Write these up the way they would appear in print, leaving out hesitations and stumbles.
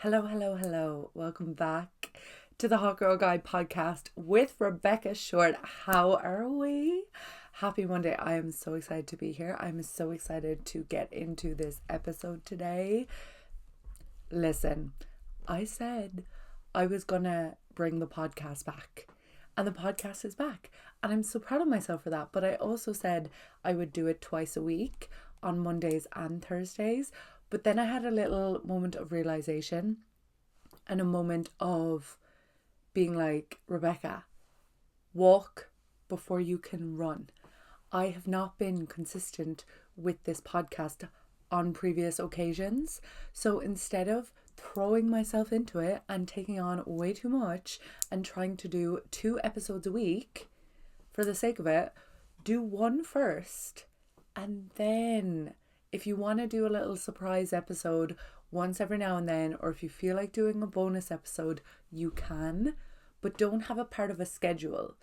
Hello, hello, hello. Welcome back to the Hot Girl Guide podcast with Rebecca Shortt. How are we? Happy Monday. I am so excited to be here. I'm so excited to get into this episode today. Listen, I said I was gonna bring the podcast back, and the podcast is back. And I'm so proud of myself for that. But I also said I would do it twice a week on Mondays and Thursdays. But then I had a little moment of realization and a moment of being like, Rebecca, walk before you can run. I have not been consistent with this podcast on previous occasions. So instead of throwing myself into it and taking on way too much and trying to do 2 episodes a week for the sake of it, do one first and then if you want to do a little surprise episode once every now and then, or if you feel like doing a bonus episode, you can, but don't have a part of a schedule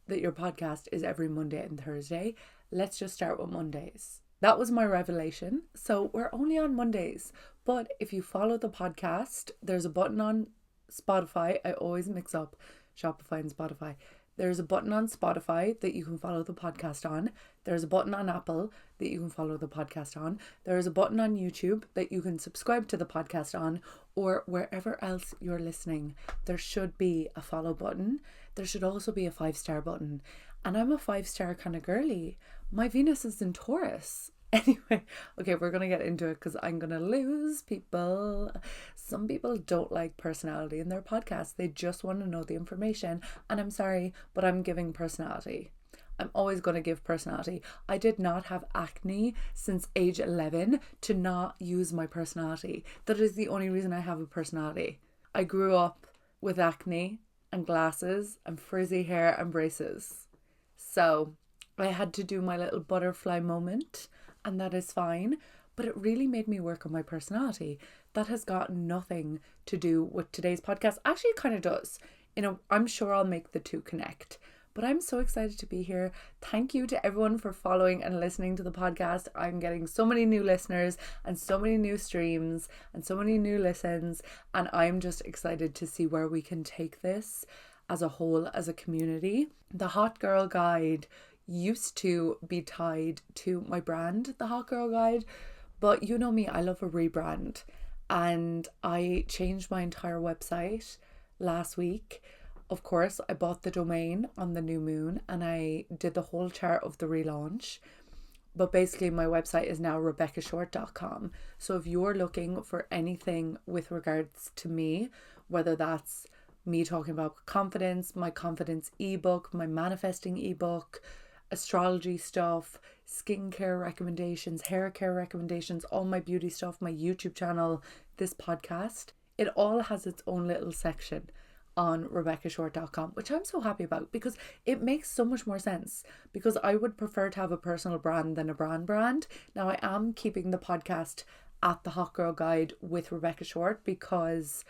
that your podcast is every Monday and Thursday. Let's just start with Mondays. That was my revelation. So we're only on Mondays, but if you follow the podcast, there's a button on Spotify. I always mix up Shopify and Spotify. There's a button on Spotify that you can follow the podcast on. There's a button on Apple that you can follow the podcast on. There is a button on YouTube that you can subscribe to the podcast on, or wherever else you're listening. There should be a follow button. There should also be a 5-star button. And I'm a 5-star kind of girly. My Venus is in Taurus. Anyway, okay, we're going to get into it because I'm going to lose people. Some people don't like personality in their podcast. They just want to know the information. And I'm sorry, but I'm giving personality. I'm always going to give personality. I did not have acne since age 11 to not use my personality. That is the only reason I have a personality. I grew up with acne and glasses and frizzy hair and braces. So I had to do my little butterfly moment. And that is fine, but it really made me work on my personality. That has got nothing to do with today's podcast. Actually, it kind of does. I'm sure I'll make the two connect. But I'm so excited to be here. Thank you to everyone for following and listening to the podcast. I'm getting so many new listeners and so many new streams and so many new listens. And I'm just excited to see where we can take this as a whole, as a community. The Hot Girl Guide used to be tied to my brand, the Hot Girl Guide, but you know me, I love a rebrand, and I changed my entire website last week. Of course, I bought the domain on the new moon and I did the whole chart of the relaunch, but basically my website is now RebeccaShortt.com. So if you're looking for anything with regards to me, whether that's me talking about confidence, my confidence ebook, my manifesting ebook, astrology stuff, skincare recommendations, hair care recommendations, all my beauty stuff, my YouTube channel, this podcast, it all has its own little section on RebeccaShortt.com, which I'm so happy about because it makes so much more sense, because I would prefer to have a personal brand than a brand. Now I am keeping the podcast at the Hot Girl Guide with Rebecca Shortt because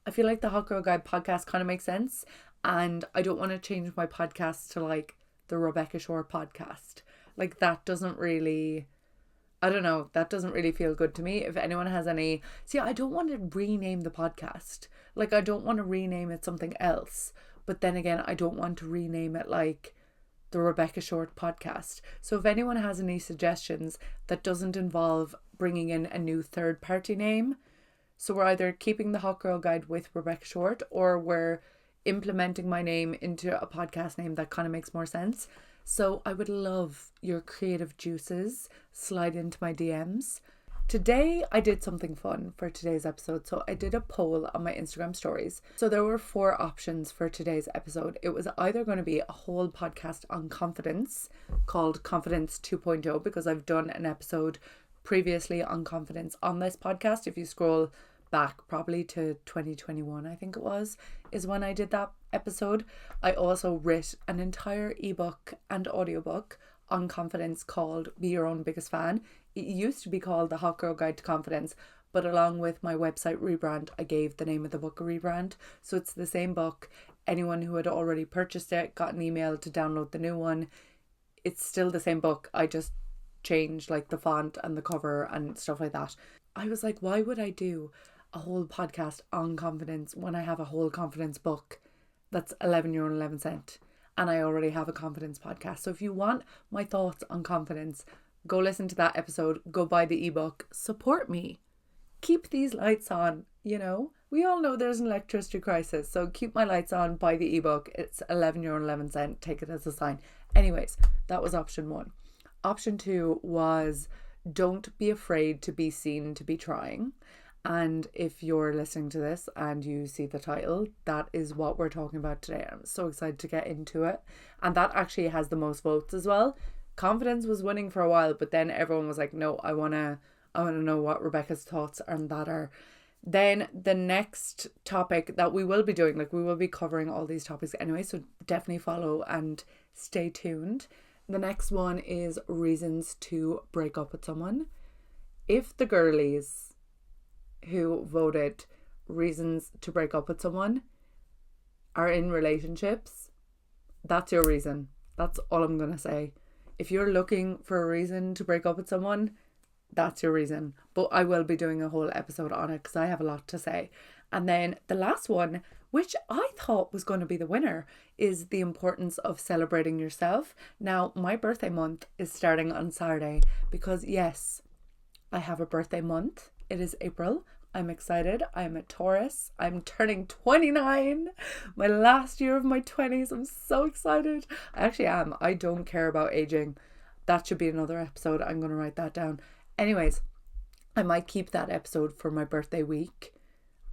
I feel like the Hot Girl Guide podcast kind of makes sense, and I don't want to change my podcast to like the Rebecca Shortt podcast. Like that doesn't really, I don't know, that doesn't really feel good to me. If anyone has any, see, I don't want to rename the podcast. Like I don't want to rename it something else. But then again, I don't want to rename it like the Rebecca Shortt podcast. So if anyone has any suggestions that doesn't involve bringing in a new third party name, so we're either keeping the Hot Girl Guide with Rebecca Shortt or we're implementing my name into a podcast name that kind of makes more sense. So I would love your creative juices. Slide into my DMs. Today I did something fun for today's episode. So I did a poll on my Instagram stories. So there were 4 options for today's episode. It was either going to be a whole podcast on confidence called Confidence 2.0, because I've done an episode previously on confidence on this podcast. If you scroll back probably to 2021, I think it was, is when I did that episode. I also wrote an entire ebook and audiobook on confidence called Be Your Own Biggest Fan. It used to be called The Hot Girl Guide to Confidence, but along with my website rebrand, I gave the name of the book a rebrand. So it's the same book. Anyone who had already purchased it got an email to download the new one. It's still the same book. I just changed like the font and the cover and stuff like that. I was like, why would I do a whole podcast on confidence when I have a whole confidence book that's €11.11, and I already have a confidence podcast. So if you want my thoughts on confidence, go listen to that episode, go buy the ebook, support me. Keep these lights on, We all know there's an electricity crisis, so keep my lights on, buy the ebook. It's €11.11, take it as a sign. Anyways, that was option 1. Option 2 was don't be afraid to be seen to be trying. And if you're listening to this and you see the title, that is what we're talking about today. I'm so excited to get into it. And that actually has the most votes as well. Confidence was winning for a while, but then everyone was like, no, I want to know what Rebecca's thoughts on that are. Then the next topic that we will be doing, we will be covering all these topics anyway, so definitely follow and stay tuned. The next one is reasons to break up with someone. If the girlies who voted reasons to break up with someone are in relationships, that's your reason. That's all I'm going to say. If you're looking for a reason to break up with someone, that's your reason. But I will be doing a whole episode on it because I have a lot to say. And then the last one, which I thought was going to be the winner, is the importance of celebrating yourself. Now, my birthday month is starting on Saturday because, yes, I have a birthday month. It is April. I'm excited. I'm a Taurus. I'm turning 29. My last year of my 20s. I'm so excited. I actually am. I don't care about aging. That should be another episode. I'm going to write that down. Anyways, I might keep that episode for my birthday week.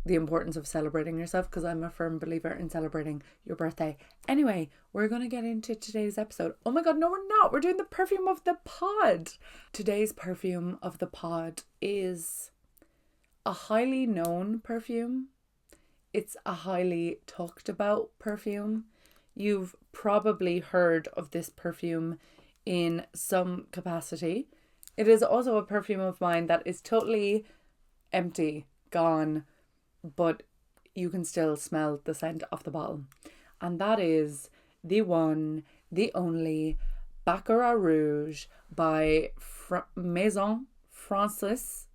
The importance of celebrating yourself, because I'm a firm believer in celebrating your birthday. Anyway, we're going to get into today's episode. Oh my God, no, we're not. We're doing the perfume of the pod. Today's perfume of the pod is a highly known perfume. It's a highly talked about perfume. You've probably heard of this perfume in some capacity. It is also a perfume of mine that is totally empty, gone, but you can still smell the scent of the bottle. And that is the one, the only Baccarat Rouge by Maison Francis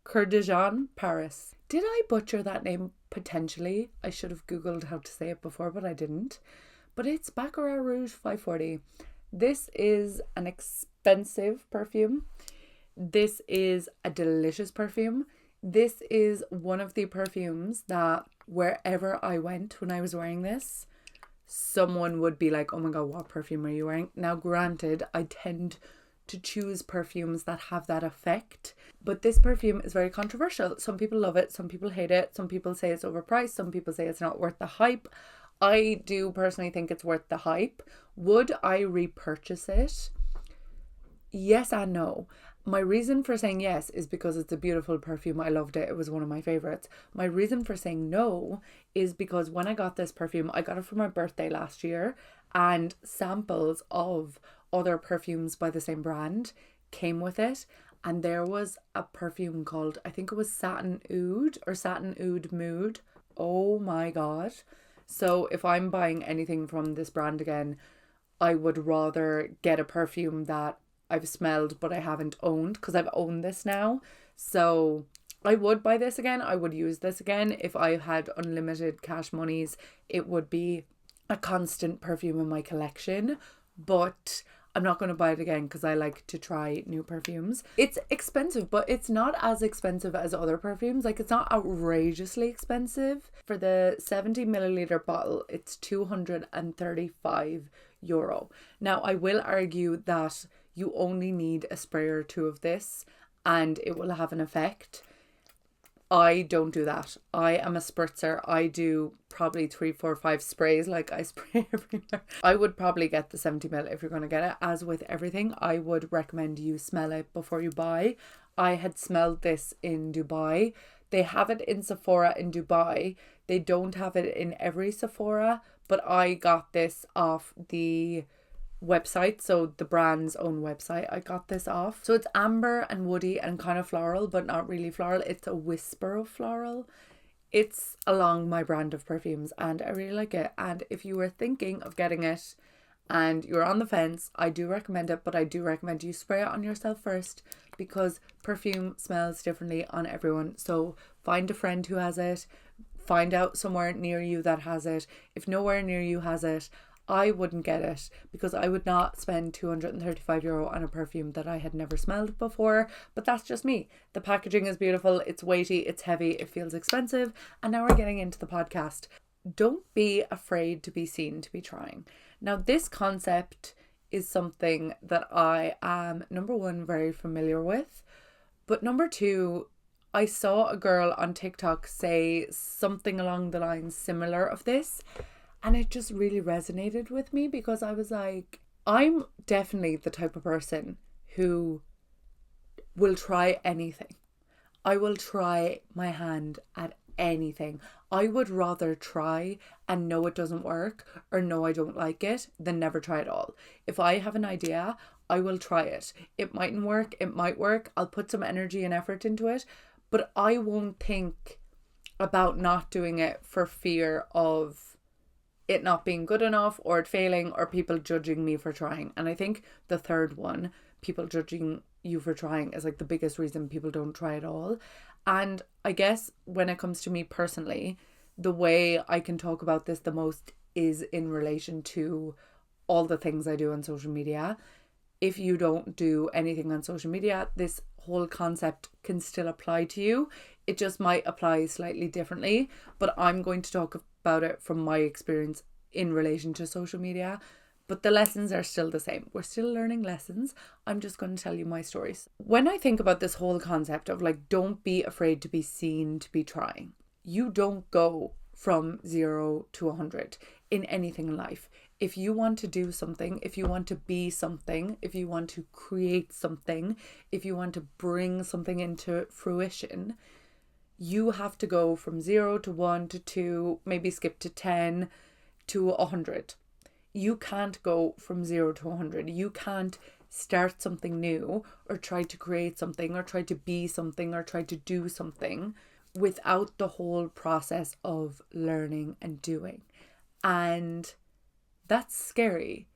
Curdejean, Paris. Did I butcher that name? Potentially. I should have Googled how to say it before, but I didn't. But it's Baccarat Rouge 540. This is an expensive perfume. This is a delicious perfume. This is one of the perfumes that wherever I went when I was wearing this, someone would be like, oh my God, what perfume are you wearing? Now, granted, I tend to choose perfumes that have that effect, but this perfume is very controversial. Some people love it, some people hate it, some people say it's overpriced, some people say it's not worth the hype. I do personally think it's worth the hype. Would I repurchase it? Yes and no. My reason for saying yes is because it's a beautiful perfume. I loved it. It was one of my favorites. My reason for saying no is because when I got this perfume, I got it for my birthday last year, and samples of other perfumes by the same brand came with it. And there was a perfume called, I think it was Satin Oud or Satin Oud Mood. Oh my God. So if I'm buying anything from this brand again, I would rather get a perfume that I've smelled but I haven't owned, because I've owned this now. So I would buy this again. I would use this again. If I had unlimited cash monies, it would be a constant perfume in my collection. But I'm not going to buy it again because I like to try new perfumes. It's expensive, but it's not as expensive as other perfumes. Like, it's not outrageously expensive. For the 70 milliliter bottle, it's €235. Now, I will argue that you only need a spray or two of this and it will have an effect. I don't do that. I am a spritzer. I do probably 3, 4, 5 sprays. Like, I spray everywhere. I would probably get the 70 ml if you're going to get it. As with everything, I would recommend you smell it before you buy. I had smelled this in Dubai. They have it in Sephora in Dubai. They don't have it in every Sephora, but I got this off the website, so the brand's own website. I got this off. So it's amber and woody and kind of floral, but not really floral. It's a whisper of floral. It's along my brand of perfumes and I really like it. And if you were thinking of getting it and you're on the fence, I do recommend it, but I do recommend you spray it on yourself first because perfume smells differently on everyone. So find a friend who has it, find out somewhere near you that has it. If nowhere near you has it, I wouldn't get it, because I would not spend €235 on a perfume that I had never smelled before. But that's just me. The packaging is beautiful, it's weighty, it's heavy, it feels expensive. And now we're getting into the podcast. Don't be afraid to be seen to be trying. Now, this concept is something that I am, number one, very familiar with. But number two, I saw a girl on TikTok say something along the lines similar of this. And it just really resonated with me, because I was like, I'm definitely the type of person who will try anything. I will try my hand at anything. I would rather try and know it doesn't work, or know I don't like it, than never try at all. If I have an idea, I will try it. It mightn't work, it might work. I'll put some energy and effort into it, but I won't think about not doing it for fear of it not being good enough, or it failing, or people judging me for trying. And I think the third one, people judging you for trying, is like the biggest reason people don't try at all. And I guess when it comes to me personally, the way I can talk about this the most is in relation to all the things I do on social media. If you don't do anything on social media, this whole concept can still apply to you. It just might apply slightly differently, but I'm going to talk about it from my experience in relation to social media. But the lessons are still the same. We're still learning lessons. I'm just going to tell you my stories. When I think about this whole concept of like, don't be afraid to be seen to be trying. You don't go from 0 to 100 in anything in life. If you want to do something, if you want to be something, if you want to create something, if you want to bring something into fruition, you have to go from 0 to 1 to 2, maybe skip to 10 to 100. You can't go from 0 to 100. You can't start something new, or try to create something, or try to be something, or try to do something without the whole process of learning and doing. And that's scary.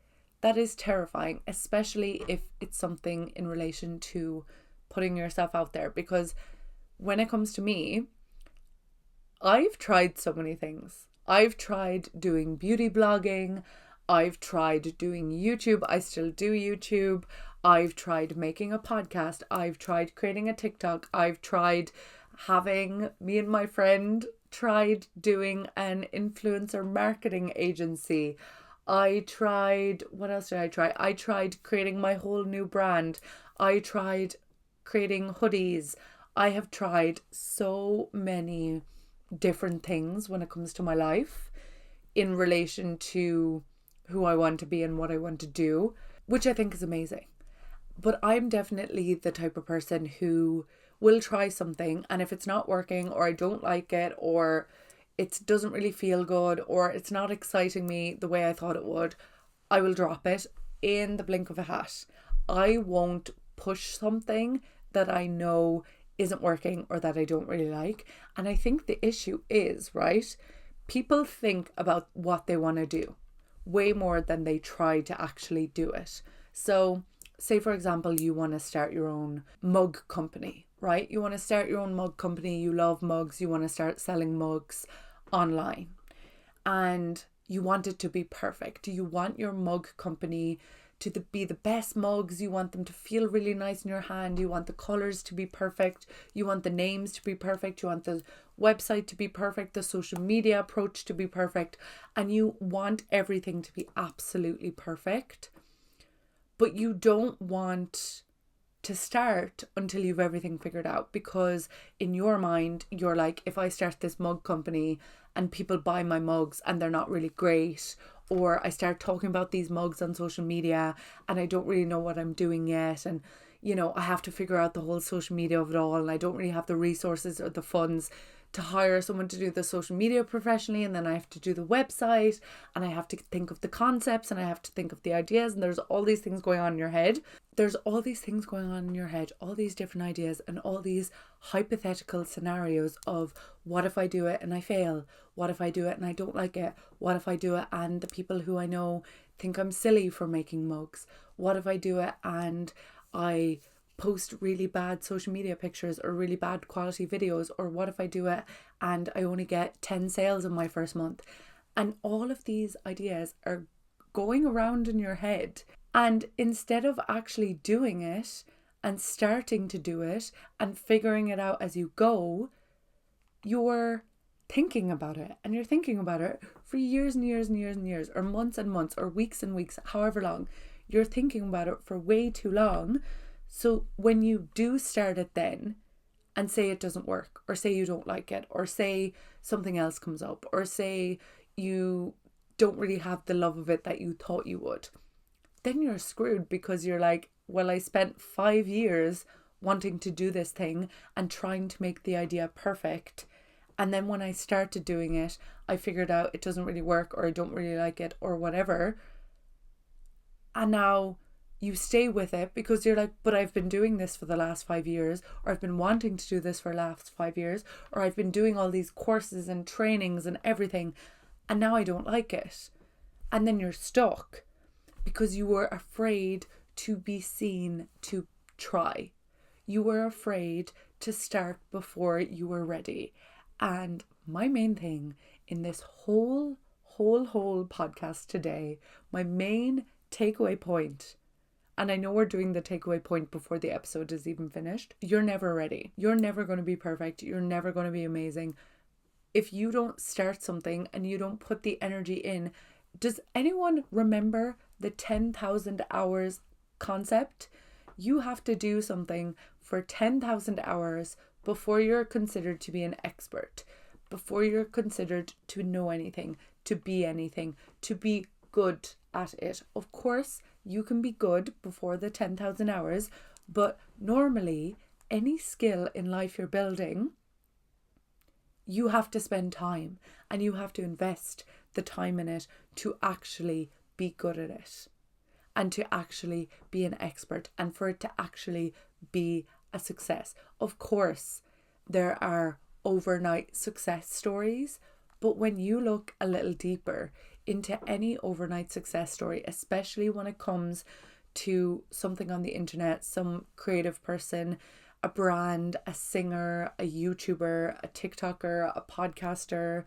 That is terrifying, especially if it's something in relation to putting yourself out there. Because when it comes to me, I've tried so many things. I've tried doing beauty blogging. I've tried doing YouTube. I still do YouTube. I've tried making a podcast. I've tried creating a TikTok. I've tried me and my friend tried doing an influencer marketing agency. What else did I try? I tried creating my whole new brand. I tried creating hoodies. I have tried so many different things when it comes to my life in relation to who I want to be and what I want to do, which I think is amazing. But I'm definitely the type of person who will try something, and if it's not working, or I don't like it, or it doesn't really feel good, or it's not exciting me the way I thought it would, I will drop it in the blink of a hat. I won't push something that I know isn't working or that I don't really like. And I think the issue is, right, people think about what they want to do way more than they try to actually do it. So say, for example, you want to start your own mug company, right? You want to start your own mug company. You love mugs. You want to start selling mugs online, and you want it to be perfect. You want your mug company to be the best mugs. You want them to feel really nice in your hand. You want the colors to be perfect. You want the names to be perfect. You want the website to be perfect, the social media approach to be perfect, and you want everything to be absolutely perfect. But you don't want to start until you've everything figured out, because in your mind, you're like, if I start this mug company and people buy my mugs and they're not really great, or I start talking about these mugs on social media and I don't really know what I'm doing yet, and you know, I have to figure out the whole social media of it all, and I don't really have the resources or the funds to hire someone to do the social media professionally, and then I have to do the website, and I have to think of the concepts, and I have to think of the ideas, and there's all these things going on in your head. All these different ideas and all these hypothetical scenarios of, what if I do it and I fail? What if I do it and I don't like it? What if I do it and the people who I know think I'm silly for making mugs? What if I do it and I post really bad social media pictures or really bad quality videos? Or what if I do it and I only get 10 sales in my first month? And all of these ideas are going around in your head. And instead of actually doing it and starting to do it and figuring it out as you go, you're thinking about it, and you're thinking about it for years and years and years and years, or months and months, or weeks and weeks, however long. You're thinking about it for way too long. So when you do start it then and say it doesn't work, or say you don't like it, or say something else comes up, or say you don't really have the love of it that you thought you would, then you're screwed, because you're like, well, I spent 5 years wanting to do this thing and trying to make the idea perfect. And then when I started doing it, I figured out it doesn't really work, or I don't really like it, or whatever. And now you stay with it because you're like, but I've been doing this for the last 5 years, or I've been wanting to do this for the last 5 years, or I've been doing all these courses and trainings and everything, and now I don't like it. And then you're stuck because you were afraid to be seen to try. You were afraid to start before you were ready. And my main thing in this whole podcast today, my main takeaway point, and I know we're doing the takeaway point before the episode is even finished, you're never ready. You're never going to be perfect. You're never going to be amazing. If you don't start something and you don't put the energy in, does anyone remember the 10,000 hours concept? You have to do something for 10,000 hours before you're considered to be an expert, before you're considered to know anything, to be good at it. Of course, you can be good before the 10,000 hours, but normally any skill in life you're building, you have to spend time and you have to invest the time in it to actually be good at it and to actually be an expert and for it to actually be a success. Of course, there are overnight success stories, but when you look a little deeper into any overnight success story, especially when it comes to something on the internet, some creative person, a brand, a singer, a YouTuber, a TikToker, a podcaster,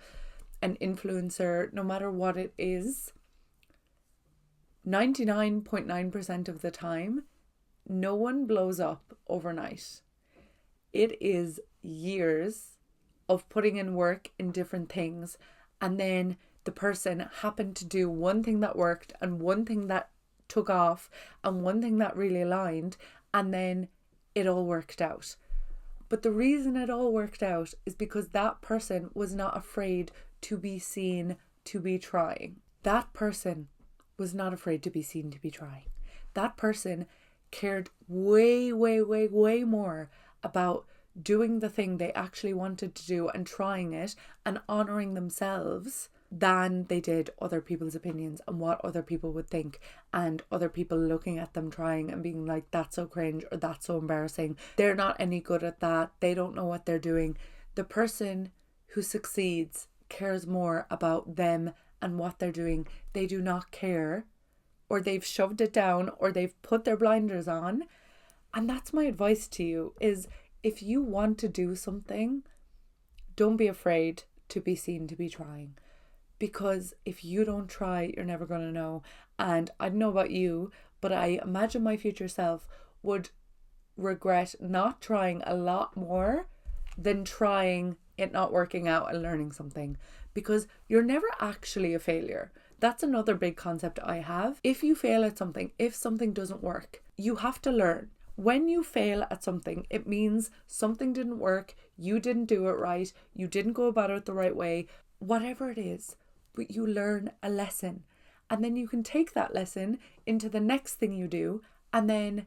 an influencer, no matter what it is, 99.9% of the time, no one blows up overnight. It is years of putting in work in different things, and then the person happened to do one thing that worked and one thing that took off and one thing that really aligned, and then it all worked out. But the reason it all worked out is because that person was not afraid to be seen to be trying. That person was not afraid to be seen to be trying. That person cared way more about doing the thing they actually wanted to do and trying it and honouring themselves than they did other people's opinions and what other people would think and other people looking at them trying and being like, that's so cringe or that's so embarrassing. They're not any good at that. They don't know what they're doing. The person who succeeds cares more about them and what they're doing. They do not care, or they've shoved it down, or they've put their blinders on. And that's my advice to you, is if you want to do something, don't be afraid to be seen to be trying. Because if you don't try, you're never going to know. And I don't know about you, but I imagine my future self would regret not trying a lot more than trying it not working out and learning something. Because you're never actually a failure. That's another big concept I have. If you fail at something, if something doesn't work, you have to learn. When you fail at something, it means something didn't work, you didn't do it right, you didn't go about it the right way, whatever it is, but you learn a lesson. And then you can take that lesson into the next thing you do and then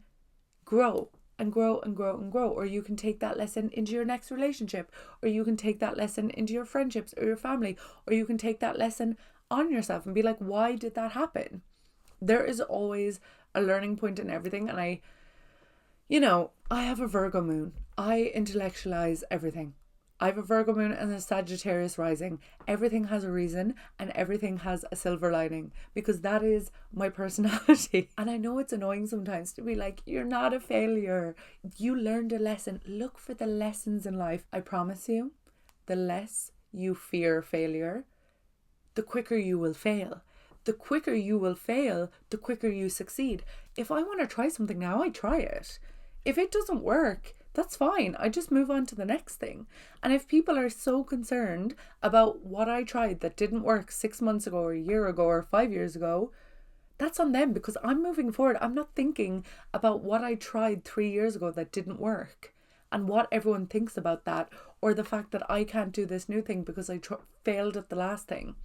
grow and grow and grow and grow. Or you can take that lesson into your next relationship, or you can take that lesson into your friendships or your family, or you can take that lesson on yourself and be like, why did that happen? There is always a learning point in everything. And I have a Virgo moon. I intellectualize everything. I have a Virgo moon and a Sagittarius rising. Everything has a reason and everything has a silver lining, because that is my personality. And I know it's annoying sometimes to be like, you're not a failure. You learned a lesson. Look for the lessons in life. I promise you, the less you fear failure, the quicker you will fail. The quicker you will fail, the quicker you succeed. If I want to try something now, I try it. If it doesn't work, that's fine. I just move on to the next thing. And if people are so concerned about what I tried that didn't work 6 months ago or a year ago or 5 years ago, that's on them, because I'm moving forward. I'm not thinking about what I tried 3 years ago that didn't work and what everyone thinks about that, or the fact that I can't do this new thing because I failed at the last thing.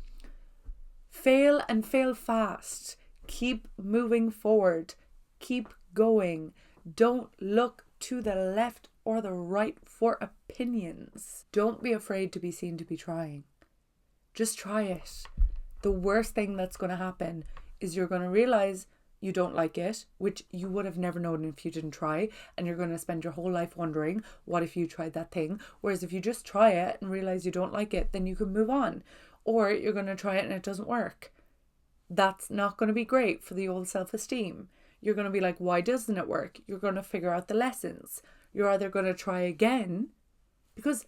Fail and fail fast. Keep moving forward. Keep going. Don't look to the left or the right for opinions. Don't be afraid to be seen to be trying. Just try it. The worst thing that's going to happen is you're going to realize you don't like it, which you would have never known if you didn't try, and you're going to spend your whole life wondering, what if you tried that thing? Whereas if you just try it and realize you don't like it, then you can move on. Or you're going to try it and it doesn't work. That's not going to be great for the old self-esteem. You're going to be like, why doesn't it work? You're going to figure out the lessons. You're either going to try again, because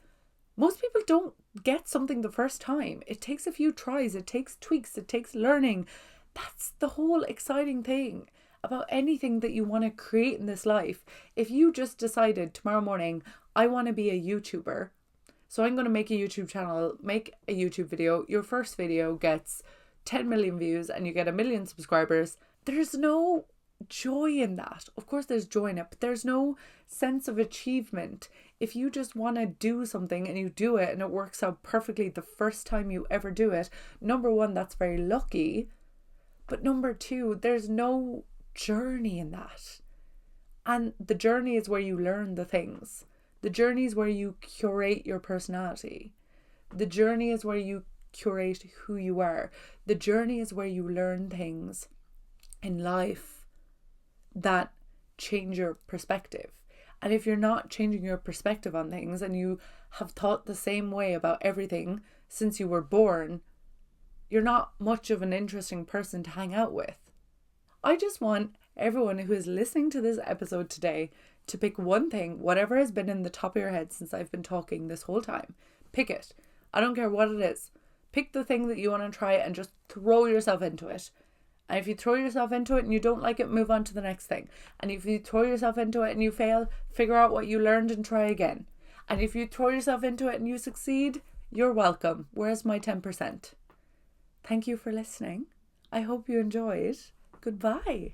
most people don't get something the first time. It takes a few tries. It takes tweaks. It takes learning. That's the whole exciting thing about anything that you want to create in this life. If you just decided tomorrow morning, I want to be a YouTuber, so I'm going to make a YouTube channel, make a YouTube video. Your first video gets 10 million views and you get 1 million subscribers. There's no joy in that. Of course there's joy in it, but there's no sense of achievement. If you just want to do something and you do it and it works out perfectly the first time you ever do it, number one, that's very lucky. But number two, there's no journey in that. And the journey is where you learn the things. The journey is where you curate your personality. The journey is where you curate who you are. The journey is where you learn things in life that change your perspective. And if you're not changing your perspective on things and you have thought the same way about everything since you were born, you're not much of an interesting person to hang out with. I just want everyone who is listening to this episode today to pick one thing, whatever has been in the top of your head since I've been talking this whole time. Pick it. I don't care what it is. Pick the thing that you want to try and just throw yourself into it. And if you throw yourself into it and you don't like it, move on to the next thing. And if you throw yourself into it and you fail, figure out what you learned and try again. And if you throw yourself into it and you succeed, you're welcome. Where's my 10%? Thank you for listening. I hope you enjoyed. Goodbye.